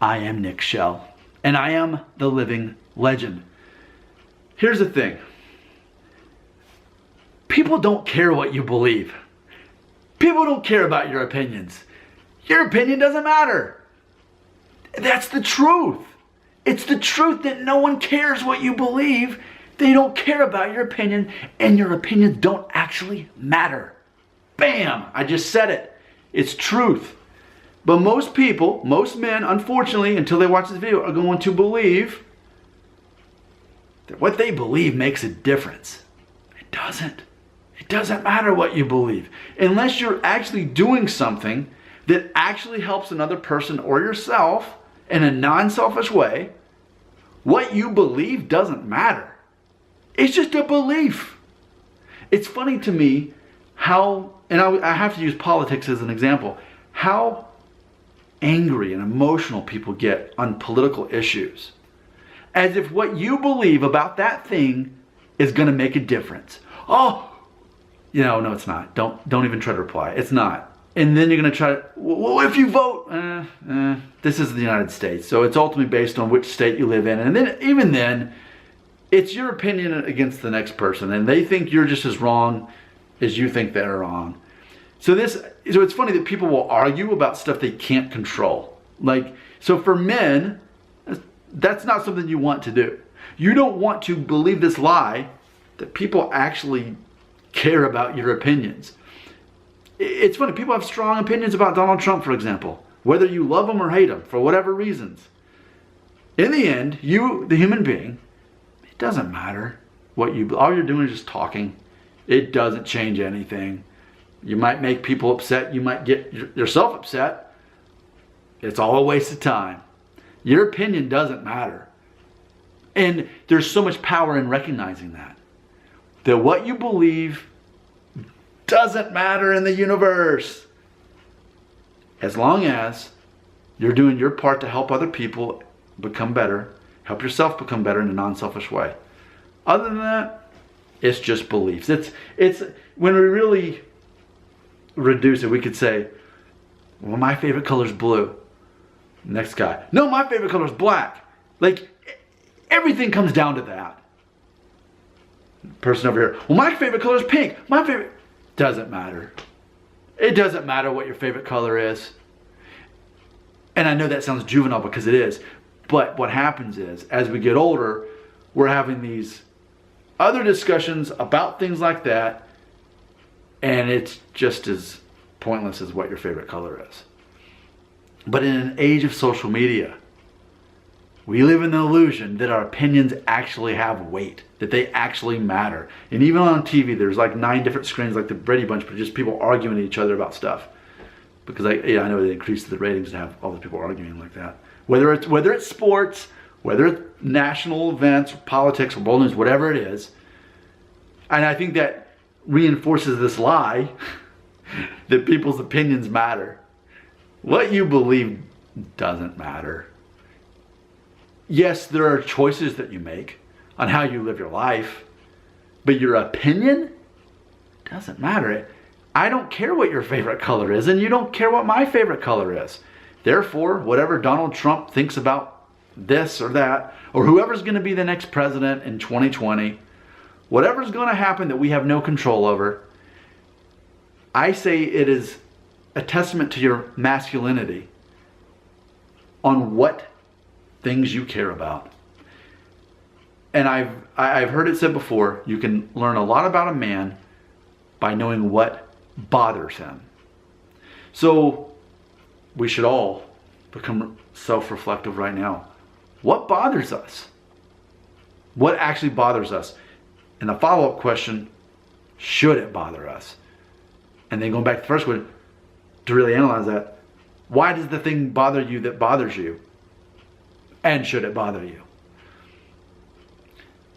I am Nick Shell, and I am the living legend. Here's the thing. People don't care what you believe. People don't care about your opinions. Your opinion doesn't matter. That's the truth. It's the truth that no one cares what you believe. They don't care about your opinion, and your opinions don't actually matter. Bam! I just said it. It's truth. But most people, most men, unfortunately, until they watch this video, are going to believe that what they believe makes a difference. It doesn't. It doesn't matter what you believe. Unless you're actually doing something that actually helps another person or yourself in a non-selfish way, what you believe doesn't matter. It's just a belief. It's funny to me how, and I have to use politics as an example, how angry and emotional people get on political issues. As if what you believe about that thing is going to make a difference. Oh, no, it's not. Don't even try to reply. It's not. And then you're going to try to, well, if you vote, this is the United States. So it's ultimately based on which state you live in. And then, even then, it's your opinion against the next person. And they think you're just as wrong as you think they're wrong. So it's funny that people will argue about stuff they can't control. So for men, that's not something you want to do. You don't want to believe this lie that people actually care about your opinions. It's funny, people have strong opinions about Donald Trump, for example, whether you love him or hate him, for whatever reasons. In the end, you, the human being, it doesn't matter what all you're doing is just talking. It doesn't change anything. You might make people upset. You might get yourself upset. It's all a waste of time. Your opinion doesn't matter. And there's so much power in recognizing that. That what you believe doesn't matter in the universe. As long as you're doing your part to help other people become better, help yourself become better in a non-selfish way. Other than that, it's just beliefs. It's when we really reduce it, we could say, well, my favorite color is blue. Next guy, no, my favorite color is black. Everything comes down to that. Person over here, well, my favorite color is pink. My favorite, doesn't matter. It doesn't matter what your favorite color is. And I know that sounds juvenile because it is, but what happens is, as we get older, we're having these other discussions about things like that, and it's just as pointless as what your favorite color is. But in an age of social media, we live in the illusion that our opinions actually have weight, that they actually matter. And even on TV, there's 9 different screens like the Brady Bunch, but just people arguing at each other about stuff. Because I know they increase the ratings to have all the people arguing like that. Whether it's sports, whether it's national events, or politics, or world news, whatever it is. And I think that reinforces this lie that people's opinions matter. What you believe doesn't matter. Yes, there are choices that you make on how you live your life, but your opinion doesn't matter. I don't care what your favorite color is, and you don't care what my favorite color is. Therefore, whatever Donald Trump thinks about this or that, or whoever's going to be the next president in 2020, whatever's going to happen that we have no control over, I say it is a testament to your masculinity on what things you care about. And I've heard it said before, you can learn a lot about a man by knowing what bothers him. So we should all become self-reflective right now. What bothers us? What actually bothers us? And the follow-up question, should it bother us? And then going back to the first one, to really analyze that, why does the thing bother you that bothers you? And should it bother you?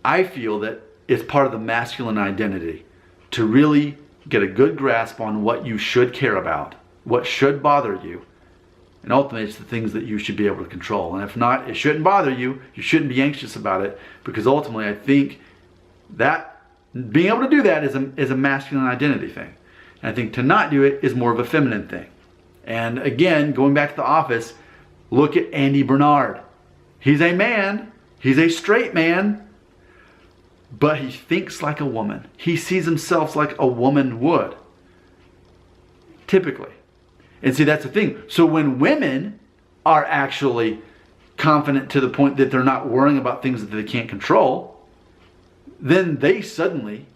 I feel that it's part of the masculine identity to really get a good grasp on what you should care about, what should bother you, and ultimately it's the things that you should be able to control. And if not, it shouldn't bother you. You shouldn't be anxious about it, because ultimately I think that being able to do that is a masculine identity thing. And I think to not do it is more of a feminine thing. And again, going back to The Office, Look at Andy Bernard. He's a man. He's a straight man. But he thinks like a woman. He sees himself like a woman would. Typically. And see, that's the thing. So when women are actually confident to the point that they're not worrying about things that they can't control, then they suddenly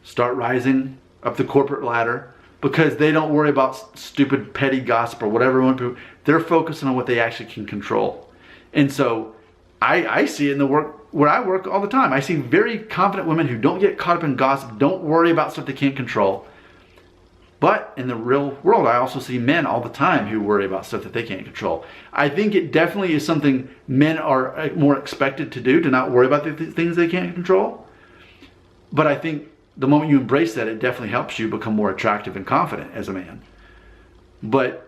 start rising up the corporate ladder because they don't worry about stupid petty gossip or whatever. They're focusing on what they actually can control. And so I see it in the work where I work all the time. I see very confident women who don't get caught up in gossip, don't worry about stuff they can't control. But in the real world, I also see men all the time who worry about stuff that they can't control. I think it definitely is something men are more expected to do, to not worry about the things they can't control. But I think the moment you embrace that, it definitely helps you become more attractive and confident as a man. But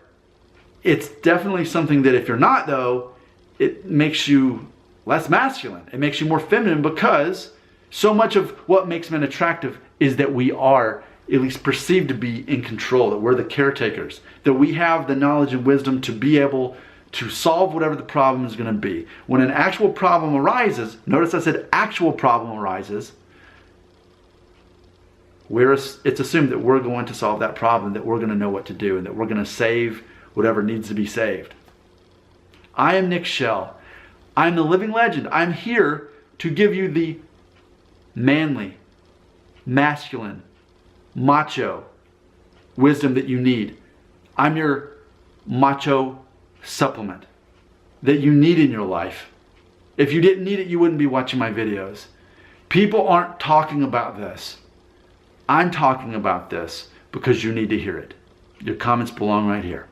it's definitely something that if you're not, though, it makes you less masculine. It makes you more feminine, because so much of what makes men attractive is that we are at least perceived to be in control, that we're the caretakers, that we have the knowledge and wisdom to be able to solve whatever the problem is going to be. When an actual problem arises, notice I said actual problem arises, it's assumed that we're going to solve that problem, that we're going to know what to do, and that we're going to save whatever needs to be saved. I am Nick Shell. I'm the living legend. I'm here to give you the manly, masculine, macho wisdom that you need. I'm your macho supplement that you need in your life. If you didn't need it, you wouldn't be watching my videos. People aren't talking about this. I'm talking about this because you need to hear it. Your comments belong right here.